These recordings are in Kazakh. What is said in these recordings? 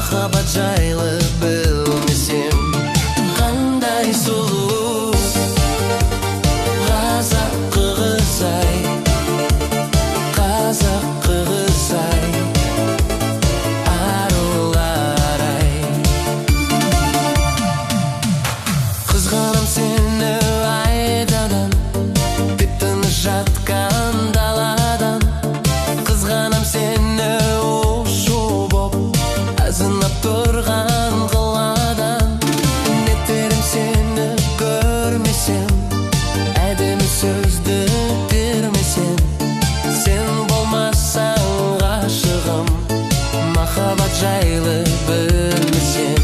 махаббат жайлы білмесем, қандай сұлу қазақ қыз-ай, қазақ қыз-ай, арулар-ай. Қызғанам сені айдадан, тып-тыныш жатқан даладан. Қызғанам сені ұшу боп, азынап тұрған қаладан. Не етерім сені көрмесем, әдемі сөзді термесем. Сен болмасаң ғашығым, махаббат жайлы білмесем.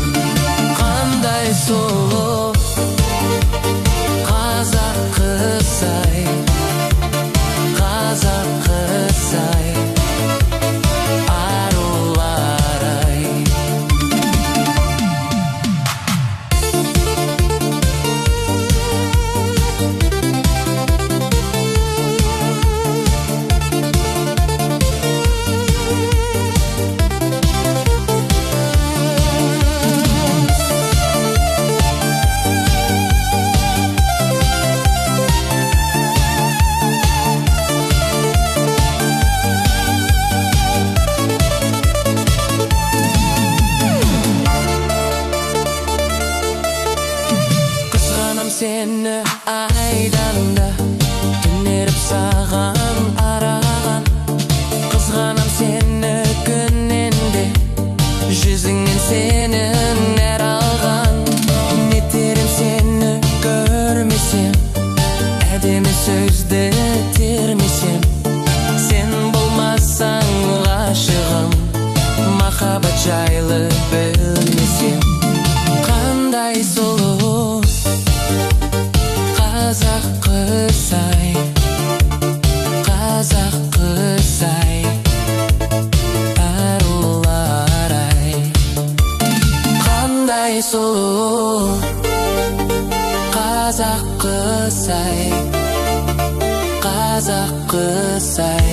Қандай сұлу қазақ қыз-ай, қазақ қыз-ай, арулар-ай. Қызғанам сені айданда, түнеріп саған араған. Қызғанам сені күннен де, жүзіңнен сенің әр алған. Не етерім сені көрмесем, әдемі сөзді термесем. Сен болмасаң ғашығым, махаббат жайлы білмесем. Қандай сұлу қазақ қыз-ай, қазақ қыз-ай, арулар-ай. Қандай сұлу қазақ қыз-ай, қазақ қыз-ай.